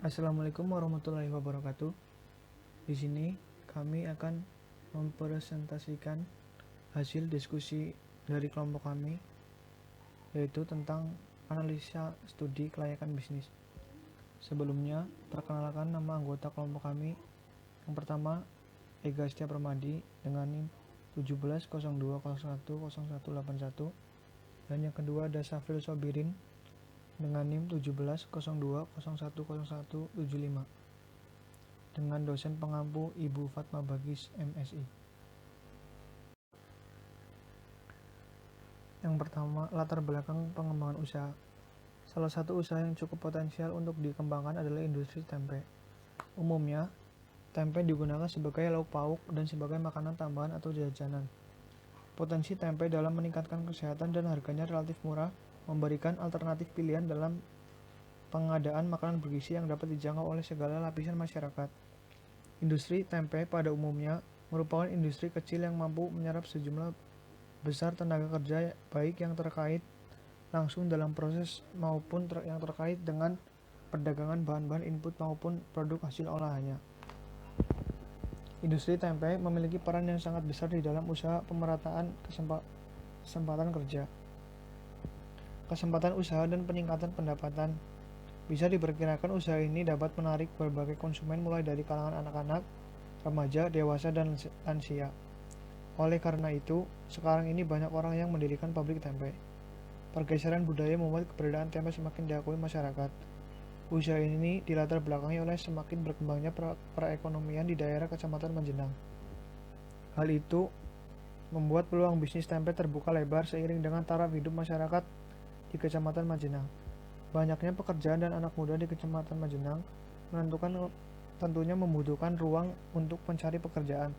Assalamualaikum warahmatullahi wabarakatuh. Di sini kami akan mempresentasikan hasil diskusi dari kelompok kami, yaitu tentang analisa studi kelayakan bisnis. Sebelumnya, perkenalkan nama anggota kelompok kami. Yang pertama, Ega Setia Permadi dengan NIM 1702010181, dan yang kedua ada Safril Sobirin dengan NIM 1702010175 dengan dosen pengampu Ibu Fatma Bagis MSI. Yang pertama, latar belakang pengembangan usaha. Salah satu usaha yang cukup potensial untuk dikembangkan adalah industri tempe. Umumnya, tempe digunakan sebagai lauk pauk dan sebagai makanan tambahan atau jajanan. Potensi tempe dalam meningkatkan kesehatan dan harganya relatif murah memberikan alternatif pilihan dalam pengadaan makanan bergizi yang dapat dijangkau oleh segala lapisan masyarakat. Industri tempe pada umumnya merupakan industri kecil yang mampu menyerap sejumlah besar tenaga kerja, baik yang terkait langsung dalam proses maupun yang terkait dengan perdagangan bahan-bahan input maupun produk hasil olahannya. Industri tempe memiliki peran yang sangat besar di dalam usaha pemerataan kesempatan kerja, kesempatan usaha, dan peningkatan pendapatan. Bisa diperkirakan usaha ini dapat menarik berbagai konsumen mulai dari kalangan anak-anak, remaja, dewasa, dan lansia. Oleh karena itu, sekarang ini banyak orang yang mendirikan pabrik tempe. Pergeseran budaya membuat keberadaan tempe semakin diakui masyarakat. Usaha ini dilatar belakangi oleh semakin berkembangnya perekonomian di daerah Kecamatan Majenang. Hal itu membuat peluang bisnis tempe terbuka lebar seiring dengan taraf hidup masyarakat di Kecamatan Majenang. Banyaknya pekerjaan dan anak muda di Kecamatan Majenang tentunya membutuhkan ruang untuk mencari pekerjaan.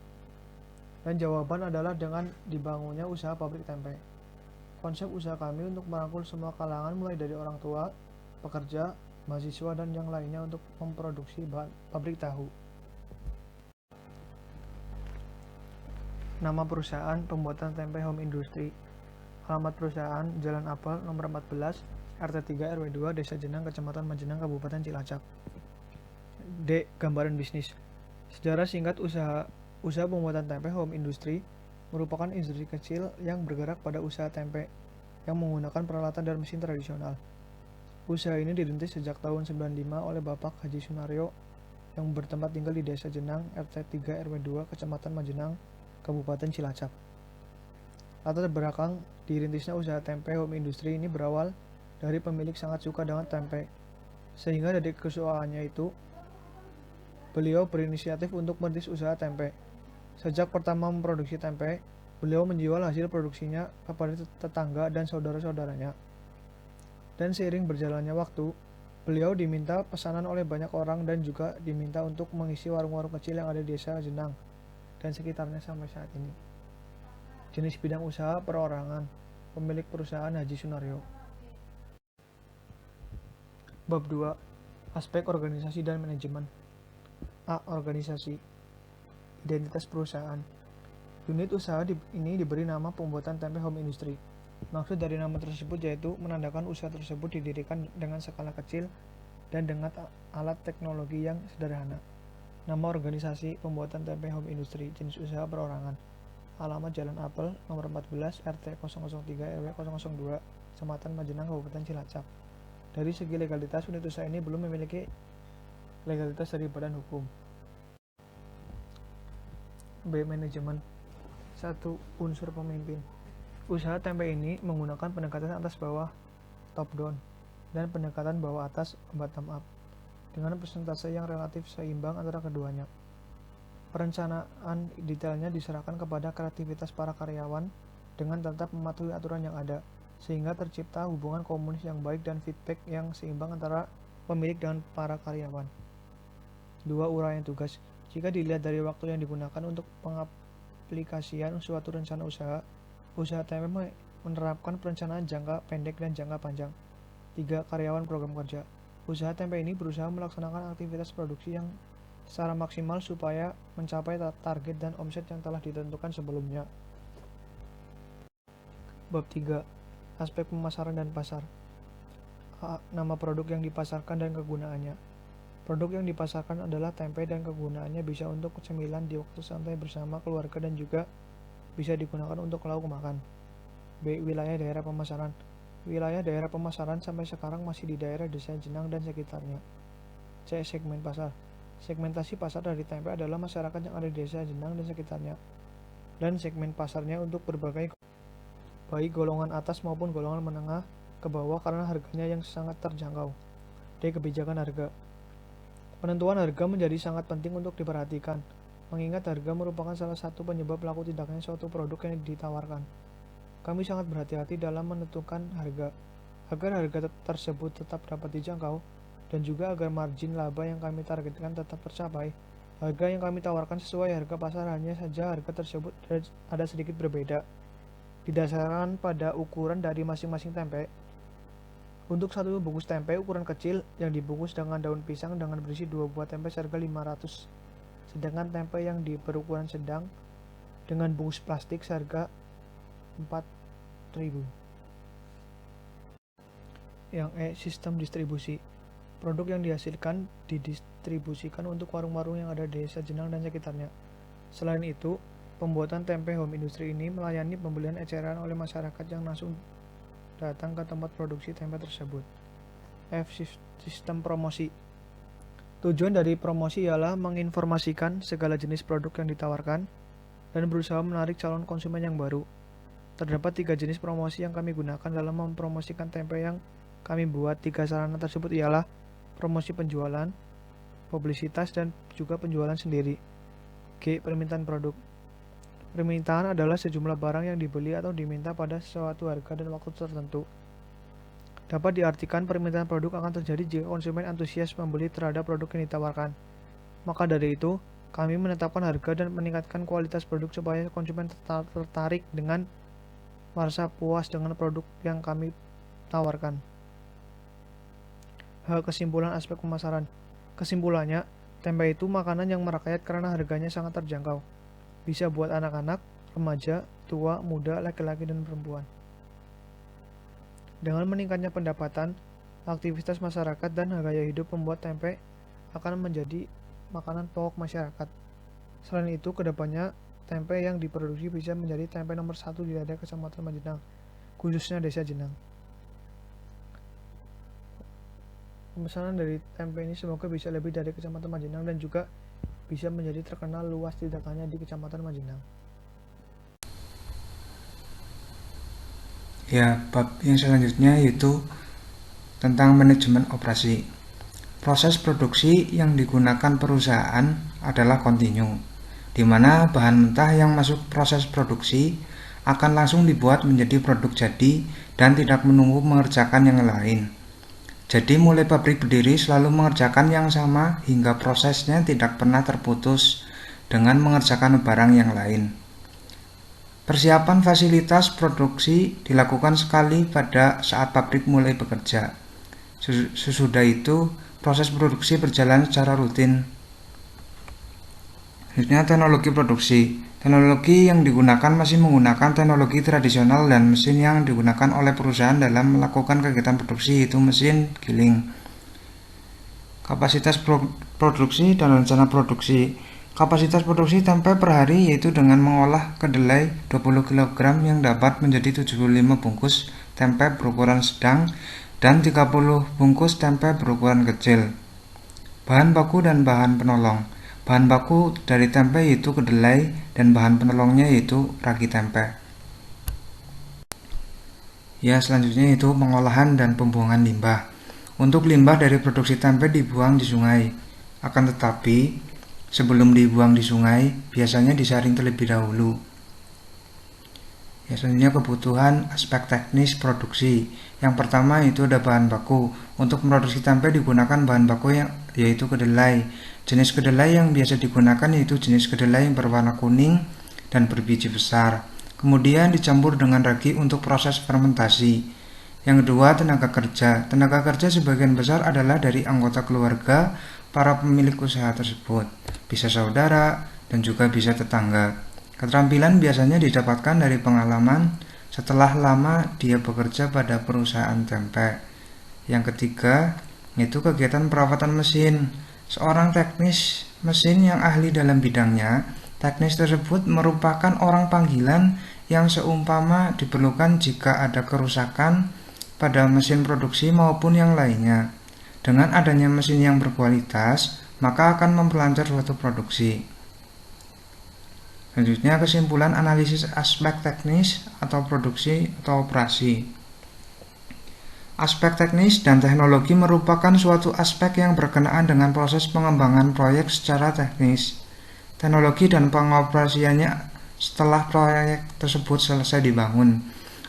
Dan jawaban adalah dengan dibangunnya usaha pabrik tempe. Konsep usaha kami untuk merangkul semua kalangan mulai dari orang tua, pekerja, mahasiswa, dan yang lainnya untuk memproduksi pabrik tahu. Nama perusahaan pembuatan tempe Home Industry. Alamat perusahaan Jalan Apel nomor 14, RT 3 RW 2, Desa Jenang, Kecamatan Majenang, Kabupaten Cilacap. D. Gambaran bisnis. Sejarah singkat usaha pembuatan tempe Home Industry merupakan industri kecil yang bergerak pada usaha tempe yang menggunakan peralatan dan mesin tradisional. Usaha ini dirintis sejak tahun 95 oleh Bapak Haji Sunario yang bertempat tinggal di Desa Jenang, RT 3 RW 2, Kecamatan Majenang, Kabupaten Cilacap. Latar belakang dirintisnya usaha tempe Home Industry ini berawal dari pemilik sangat suka dengan tempe, sehingga dari kesukaannya itu beliau berinisiatif untuk merintis usaha tempe. Sejak pertama memproduksi tempe, beliau menjual hasil produksinya kepada tetangga dan saudara-saudaranya. Dan seiring berjalannya waktu, beliau diminta pesanan oleh banyak orang dan juga diminta untuk mengisi warung-warung kecil yang ada di Desa Jenang dan sekitarnya sampai saat ini. Jenis bidang usaha perorangan. Pemilik perusahaan Haji Sunario. Bab 2. Aspek organisasi dan manajemen. A. Organisasi. Identitas perusahaan. Unit usaha ini diberi nama pembuatan tempe Home Industry. Maksud dari nama tersebut yaitu menandakan usaha tersebut didirikan dengan skala kecil dan dengan alat teknologi yang sederhana. Nama organisasi pembuatan tempe Home Industry, jenis usaha perorangan. Alamat Jalan Apel nomor 14 RT 003 RW 002, Kecamatan Majenang, Kabupaten Cilacap. Dari segi legalitas, unit usaha ini belum memiliki legalitas dari badan hukum. B. Manajemen. 1. Unsur pemimpin. Usaha tempe ini menggunakan pendekatan atas bawah top down dan pendekatan bawah atas bottom up dengan persentase yang relatif seimbang antara keduanya. Perencanaan detailnya diserahkan kepada kreativitas para karyawan dengan tetap mematuhi aturan yang ada, sehingga tercipta hubungan komunis yang baik dan feedback yang seimbang antara pemilik dan para karyawan. 2. Uraian tugas. Jika dilihat dari waktu yang digunakan untuk pengaplikasian suatu rencana usaha tempe menerapkan perencanaan jangka pendek dan jangka panjang. 3. Karyawan program kerja. Usaha tempe ini berusaha melaksanakan aktivitas produksi yang secara maksimal supaya mencapai target dan omset yang telah ditentukan sebelumnya. Bab 3. Aspek pemasaran dan pasar. A. Nama produk yang dipasarkan dan kegunaannya. Produk yang dipasarkan adalah tempe dan kegunaannya bisa untuk cemilan di waktu santai bersama keluarga dan juga bisa digunakan untuk lauk makan. B. Wilayah daerah pemasaran. Wilayah daerah pemasaran sampai sekarang masih di daerah Desa Jenang dan sekitarnya. C. Segmen pasar. Segmentasi pasar dari tempe adalah masyarakat yang ada di Desa Jenang dan sekitarnya. Dan segmen pasarnya untuk berbagai baik golongan atas maupun golongan menengah ke bawah karena harganya yang sangat terjangkau. D. Kebijakan harga. Penentuan harga menjadi sangat penting untuk diperhatikan, mengingat harga merupakan salah satu penyebab laku tidaknya suatu produk yang ditawarkan. Kami sangat berhati-hati dalam menentukan harga, agar harga tersebut tetap dapat dijangkau, dan juga agar margin laba yang kami targetkan tetap tercapai. Harga yang kami tawarkan sesuai harga pasar, hanya saja harga tersebut ada sedikit berbeda, didasarkan pada ukuran dari masing-masing tempe. Untuk satu bungkus tempe ukuran kecil yang dibungkus dengan daun pisang dengan berisi 2 buah tempe seharga 500, sedangkan tempe yang berukuran sedang dengan bungkus plastik seharga 4.000. Yang E. Sistem distribusi. Produk yang dihasilkan didistribusikan untuk warung-warung yang ada di Desa Jenang dan sekitarnya. Selain itu, pembuatan tempe home industry ini melayani pembelian eceran oleh masyarakat yang langsung datang ke tempat produksi tempe tersebut. F. Sistem promosi. Tujuan dari promosi ialah menginformasikan segala jenis produk yang ditawarkan dan berusaha menarik calon konsumen yang baru. Terdapat 3 jenis promosi yang kami gunakan dalam mempromosikan tempe yang kami buat. 3 sarana tersebut ialah promosi penjualan, publisitas, dan juga penjualan sendiri. G. Permintaan produk. Permintaan adalah sejumlah barang yang dibeli atau diminta pada suatu harga dan waktu tertentu. Dapat diartikan permintaan produk akan terjadi jika konsumen antusias membeli terhadap produk yang ditawarkan. Maka dari itu, kami menetapkan harga dan meningkatkan kualitas produk supaya konsumen tertarik dengan merasa puas dengan produk yang kami tawarkan. H. Kesimpulan aspek pemasaran. Kesimpulannya, tempe itu makanan yang merakyat karena harganya sangat terjangkau. Bisa buat anak-anak, remaja, tua, muda, laki-laki, dan perempuan. Dengan meningkatnya pendapatan, aktivitas masyarakat, dan gaya hidup membuat tempe akan menjadi makanan pokok masyarakat. Selain itu, kedepannya tempe yang diproduksi bisa menjadi tempe nomor 1 di daerah Kecamatan Majenang, khususnya Desa Jenang. Pemesanan dari tempe ini semoga bisa lebih dari Kecamatan Majenang dan juga bisa menjadi terkenal luas tidak hanya di Kecamatan Majenang. Ya, bab yang selanjutnya yaitu tentang manajemen operasi. Proses produksi yang digunakan perusahaan adalah kontinu, di mana bahan mentah yang masuk proses produksi akan langsung dibuat menjadi produk jadi dan tidak menunggu mengerjakan yang lain. Jadi mulai pabrik berdiri selalu mengerjakan yang sama hingga prosesnya tidak pernah terputus dengan mengerjakan barang yang lain. Persiapan fasilitas produksi dilakukan sekali pada saat pabrik mulai bekerja. Sesudah itu, proses produksi berjalan secara rutin. Selanjutnya, teknologi produksi. Teknologi yang digunakan masih menggunakan teknologi tradisional dan mesin yang digunakan oleh perusahaan dalam melakukan kegiatan produksi, yaitu mesin giling. Kapasitas produksi dan rencana produksi. Kapasitas produksi tempe per hari yaitu dengan mengolah kedelai 20 kg yang dapat menjadi 75 bungkus tempe berukuran sedang dan 30 bungkus tempe berukuran kecil. Bahan baku dan bahan penolong. Bahan baku dari tempe yaitu kedelai dan bahan penolongnya yaitu ragi tempe. Ya, selanjutnya yaitu pengolahan dan pembuangan limbah. Untuk limbah dari produksi tempe dibuang di sungai. Akan tetapi, sebelum dibuang di sungai, biasanya disaring terlebih dahulu. Ya, selanjutnya kebutuhan aspek teknis produksi. Yang pertama itu ada bahan baku. Untuk memproduksi tempe digunakan bahan baku yaitu kedelai. Jenis kedelai yang biasa digunakan yaitu jenis kedelai yang berwarna kuning dan berbiji besar. Kemudian dicampur dengan ragi untuk proses fermentasi. Yang kedua, tenaga kerja. Tenaga kerja sebagian besar adalah dari anggota keluarga para pemilik usaha tersebut. Bisa saudara dan juga bisa tetangga. Keterampilan biasanya didapatkan dari pengalaman setelah lama dia bekerja pada perusahaan tempe. Yang ketiga, yaitu kegiatan perawatan mesin. Seorang teknis mesin yang ahli dalam bidangnya, teknis tersebut merupakan orang panggilan yang seumpama diperlukan jika ada kerusakan pada mesin produksi maupun yang lainnya. Dengan adanya mesin yang berkualitas, maka akan memperlancar suatu produksi. Selanjutnya, kesimpulan analisis aspek teknis atau produksi atau operasi. Aspek teknis dan teknologi merupakan suatu aspek yang berkenaan dengan proses pengembangan proyek secara teknis, teknologi dan pengoperasiannya setelah proyek tersebut selesai dibangun.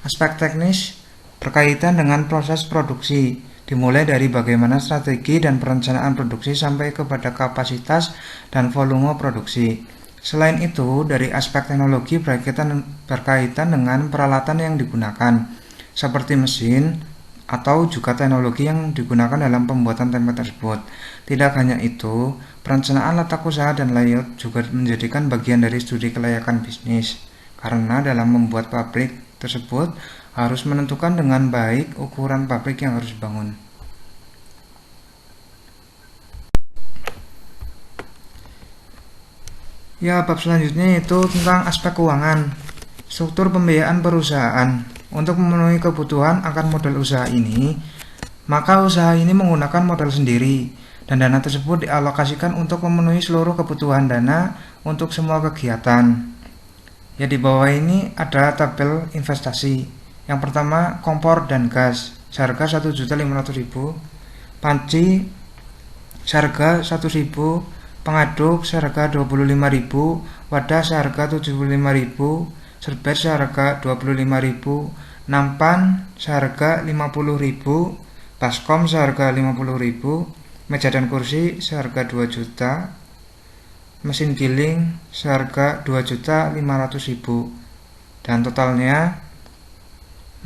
Aspek teknis berkaitan dengan proses produksi, dimulai dari bagaimana strategi dan perencanaan produksi sampai kepada kapasitas dan volume produksi. Selain itu, dari aspek teknologi berkaitan dengan peralatan yang digunakan, seperti mesin, atau juga teknologi yang digunakan dalam pembuatan tempe tersebut. Tidak hanya itu, perencanaan letak usaha dan layout juga menjadikan bagian dari studi kelayakan bisnis, karena dalam membuat pabrik tersebut harus menentukan dengan baik ukuran pabrik yang harus dibangun. Ya, bab selanjutnya itu tentang aspek keuangan, struktur pembiayaan perusahaan. Untuk memenuhi kebutuhan akan modal usaha ini, maka usaha ini menggunakan modal sendiri, dan dana tersebut dialokasikan untuk memenuhi seluruh kebutuhan dana untuk semua kegiatan. Ya, di bawah ini ada tabel investasi. Yang pertama, kompor dan gas, seharga 1.500.000, panci seharga 1.000, pengaduk seharga 25.000, wadah seharga 75.000, serbet seharga 25.000, nampan seharga 50.000, baskom seharga 50.000, meja dan kursi seharga 2 juta, mesin giling seharga 2.500.000, dan totalnya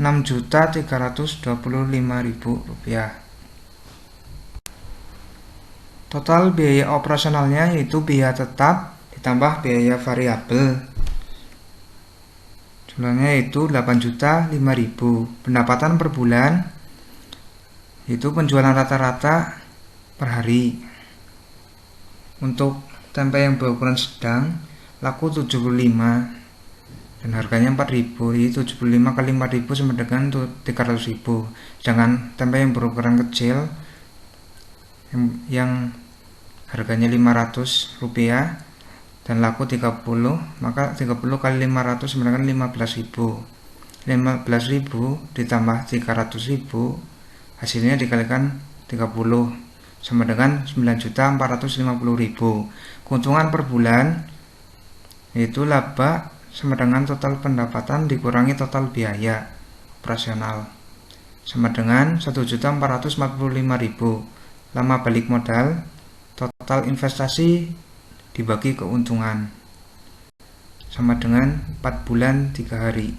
6.325.000 rupiah. Total biaya operasionalnya yaitu biaya tetap ditambah biaya variabel. Jumlahnya itu 8.005.000. Pendapatan per bulan itu penjualan rata-rata per hari. Untuk tempe yang berukuran sedang laku 75 dan harganya 4.000. Jadi 75 kali 4.000 sama dengan 300.000. Sedangkan tempe yang berukuran kecil yang harganya 500 rupiah dan laku 30, maka 30 kali 500 sama dengan 15.000. 15.000 ditambah 300.000 hasilnya dikalikan 30 sama dengan 9.450.000. Keuntungan per bulan yaitu laba sama dengan total pendapatan dikurangi total biaya operasional sama dengan 1.445.000. Lama balik modal, total investasi dibagi keuntungan sama dengan 4 bulan 3 hari.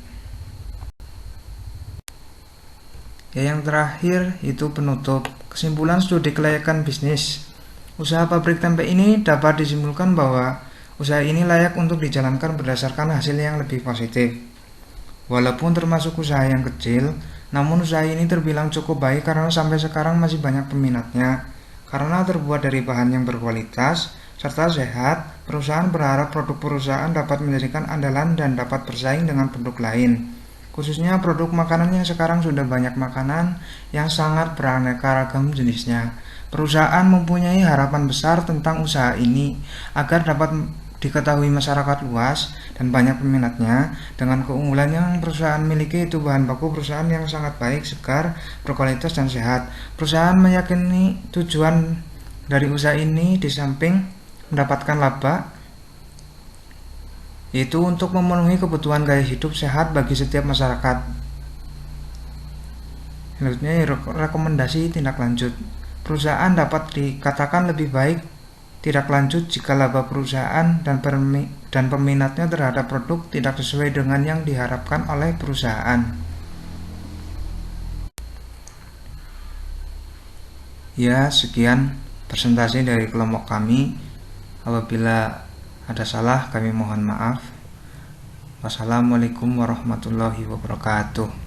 Ya, yang terakhir itu penutup. Kesimpulan studi kelayakan bisnis. Usaha pabrik tempe ini dapat disimpulkan bahwa usaha ini layak untuk dijalankan berdasarkan hasil yang lebih positif. Walaupun termasuk usaha yang kecil, namun usaha ini terbilang cukup baik karena sampai sekarang masih banyak peminatnya. Karena terbuat dari bahan yang berkualitas serta sehat, perusahaan berharap produk perusahaan dapat menjadikan andalan dan dapat bersaing dengan produk lain. Khususnya produk makanan yang sekarang sudah banyak makanan yang sangat beraneka ragam jenisnya. Perusahaan mempunyai harapan besar tentang usaha ini agar dapat diketahui masyarakat luas dan banyak peminatnya. Dengan keunggulan yang perusahaan miliki itu bahan baku perusahaan yang sangat baik, segar, berkualitas dan sehat. Perusahaan meyakini tujuan dari usaha ini di samping mendapatkan laba yaitu untuk memenuhi kebutuhan gaya hidup sehat bagi setiap masyarakat. Selanjutnya rekomendasi tindak lanjut. Perusahaan dapat dikatakan lebih baik tidak lanjut jika laba perusahaan dan peminatnya terhadap produk tidak sesuai dengan yang diharapkan oleh perusahaan. Ya, sekian presentasi dari kelompok kami. Apabila ada salah, kami mohon maaf. Wassalamualaikum warahmatullahi wabarakatuh.